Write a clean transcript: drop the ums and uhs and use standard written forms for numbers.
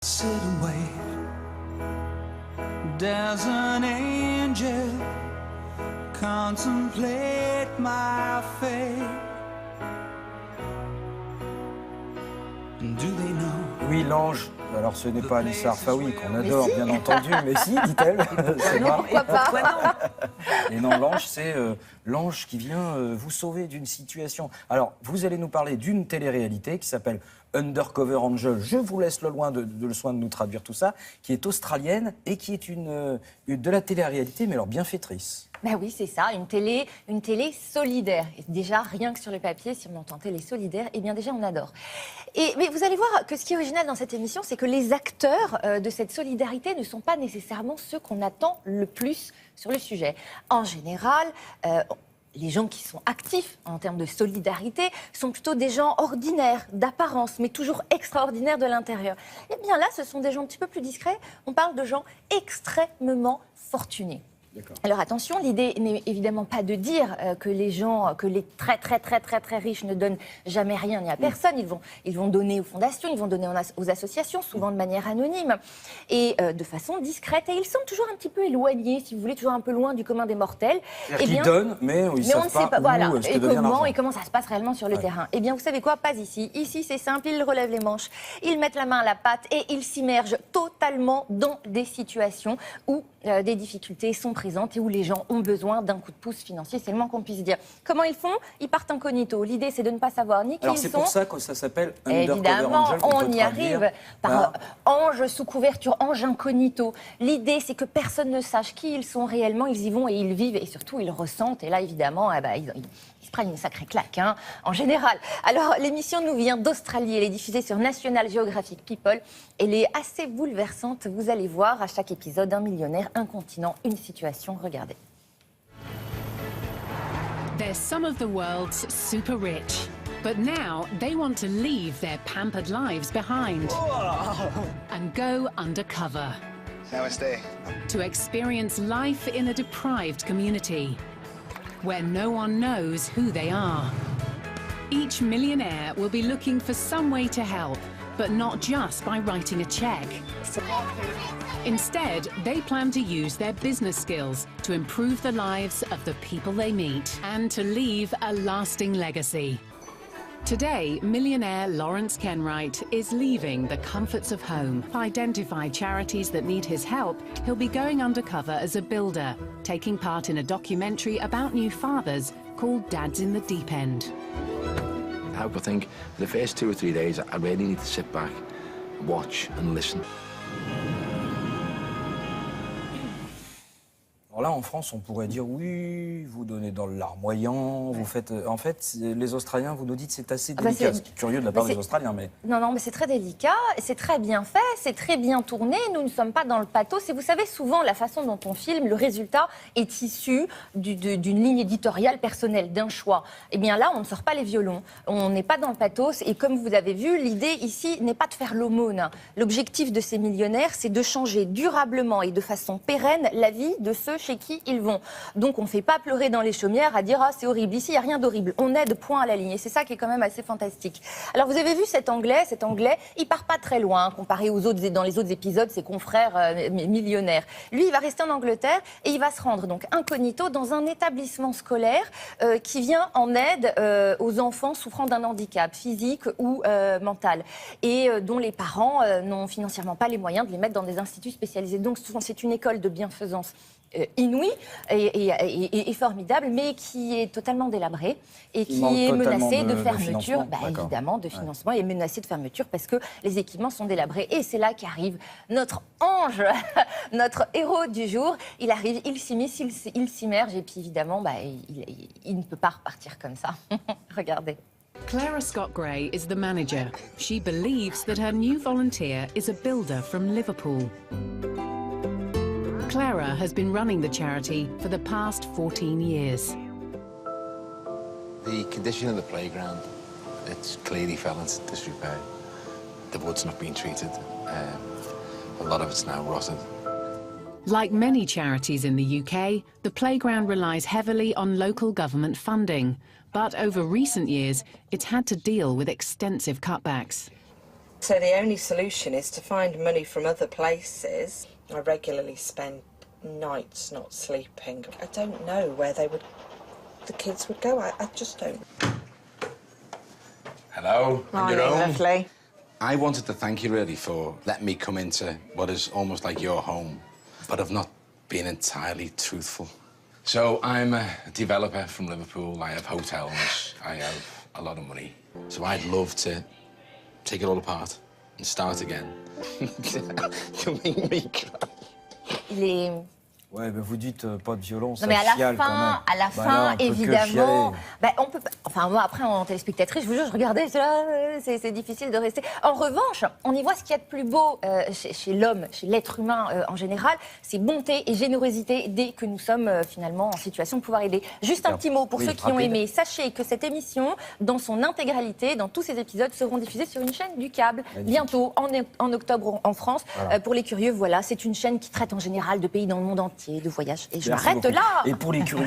Sit and wait. There's an angel. Contemplate my fate. Do they know? Oui, l'ange. Alors, ce n'est pas Anissa Arfaoui, qu'on adore, bien entendu, mais si, dit-elle. C'est moi. Pourquoi pas? Et non, l'ange, c'est l'ange qui vient vous sauver d'une situation. Alors, vous allez nous parler d'une télé-réalité qui s'appelle Undercover Angel. Je vous laisse le soin de nous traduire tout ça, qui est australienne et qui est de la télé-réalité, mais alors bienfaitrice. Ben oui, c'est ça, une télé solidaire. Et déjà, rien que sur le papier, si on entend télé solidaire, eh bien déjà, on adore. Mais vous allez voir que ce qui est original dans cette émission, c'est que les acteurs de cette solidarité ne sont pas nécessairement ceux qu'on attend le plus sur le sujet. En général, les gens qui sont actifs en termes de solidarité sont plutôt des gens ordinaires, d'apparence, mais toujours extraordinaires de l'intérieur. Eh bien là, ce sont des gens un petit peu plus discrets. On parle de gens extrêmement fortunés. Alors attention, l'idée n'est évidemment pas de dire que les gens, que les très riches ne donnent jamais rien ni à personne. Ils vont donner aux fondations, ils vont donner aux associations, souvent de manière anonyme et de façon discrète. Et ils sont toujours un petit peu éloignés, si vous voulez, toujours un peu loin du commun des mortels. Ils donnent, mais ils savent pas où voilà, est-ce que et devient l'argent. et comment ça se passe réellement sur le terrain. Eh bien, vous savez quoi? Pas ici. Ici, c'est simple, ils relèvent les manches, ils mettent la main à la pâte et ils s'immergent totalement dans des situations où des difficultés sont présentes et où les gens ont besoin d'un coup de pouce financier, c'est le moins qu'on puisse dire. Comment ils font? Ils partent incognito. L'idée, c'est de ne pas savoir ni qui Alors ils sont. c'est pour ça que ça s'appelle Undercover Évidemment, Angel. on y arrive par ange sous couverture, ange incognito. L'idée, c'est que personne ne sache qui ils sont réellement. Ils y vont et ils vivent et surtout ils ressentent. Et là, évidemment, ils se prennent une sacrée claque, hein, en général. Alors, l'émission nous vient d'Australie. Elle est diffusée sur National Geographic People. Elle est assez bouleversante. Vous allez voir, à chaque épisode, un millionnaire, un continent, une situation. Regardez. They're some of the world's super rich. But now they want to leave their pampered lives behind and go undercover. Namaste. To experience life in a deprived community where no one knows who they are. Each millionaire will be looking for some way to help, but not just by writing a check. Instead, they plan to use their business skills to improve the lives of the people they meet and to leave a lasting legacy. Today, millionaire Lawrence Kenwright is leaving the comforts of home. To identify charities that need his help, he'll be going undercover as a builder, taking part in a documentary about new fathers called Dads in the Deep End. I think the first 2 or 3 days, I really need to sit back, watch and listen. Alors là, en France, on pourrait dire oui, vous donnez dans le larmoyant, vous faites... En fait, les Australiens, vous nous dites c'est assez délicat. C'est curieux de la part des Australiens, mais... Non, mais c'est très délicat, c'est très bien fait, c'est très bien tourné. Nous ne sommes pas dans le pathos. Et vous savez, souvent, la façon dont on filme, le résultat est issu d'une ligne éditoriale personnelle, d'un choix. Eh bien là, on ne sort pas les violons. On n'est pas dans le pathos. Et comme vous avez vu, l'idée ici n'est pas de faire l'aumône. L'objectif de ces millionnaires, c'est de changer durablement et de façon pérenne la vie de ceux chez qui ils vont. Donc on ne fait pas pleurer dans les chaumières à dire « Ah, c'est horrible ». Ici, il n'y a rien d'horrible. On aide point à la ligne. Et c'est ça qui est quand même assez fantastique. Alors vous avez vu cet Anglais, il part pas très loin, comparé aux autres, dans les autres épisodes, ses confrères millionnaires. Lui, il va rester en Angleterre et il va se rendre donc incognito dans un établissement scolaire qui vient en aide aux enfants souffrant d'un handicap physique ou mental et dont les parents n'ont financièrement pas les moyens de les mettre dans des instituts spécialisés. Donc c'est une école de bienfaisance inouïe et formidable, mais qui est totalement délabrée et qui est menacée de fermeture, évidemment, de financement, et menacée de fermeture parce que les équipements sont délabrés. Et c'est là qu'arrive notre ange, notre héros du jour. Il arrive, il s'immisce, il s'immerge, et puis évidemment, il ne peut pas repartir comme ça. Regardez. Clara Scott Gray is the manager. She believes that her new volunteer is a builder from Liverpool. Clara has been running the charity for the past 14 years. The condition of the playground, it's clearly fell into disrepair. The wood's not being treated. A lot of it's now rotted. Like many charities in the UK, the playground relies heavily on local government funding. But over recent years, it's had to deal with extensive cutbacks. So the only solution is to find money from other places. I regularly spend nights not sleeping. I don't know where the kids would go. I just don't. Hello, on your own. Lovely. I wanted to thank you really for letting me come into what is almost like your home, but I've not been entirely truthful. So I'm a developer from Liverpool. I have hotels. I have a lot of money. So I'd love to take it all apart and start again. You make me cry. Il est... Ouais, mais vous dites pas de violence. Non mais à la chiale, quand fin, même. à la Bah fin, là, on peut que évidemment, chialer. on peut. Enfin moi après en téléspectatrice, je vous jure, je regardais, j'étais là, c'est difficile de rester. En revanche, on y voit ce qu'il y a de plus beau chez l'homme, chez l'être humain en général, c'est bonté et générosité dès que nous sommes finalement en situation de pouvoir aider. Juste un petit mot pour ceux qui ont aimé. Sachez que cette émission, dans son intégralité, dans tous ses épisodes, seront diffusés sur une chaîne du câble bientôt en octobre en France. Voilà. Pour les curieux, voilà, c'est une chaîne qui traite en général de pays dans le monde entier, de voyages. Et je m'arrête là. Et pour les curieux.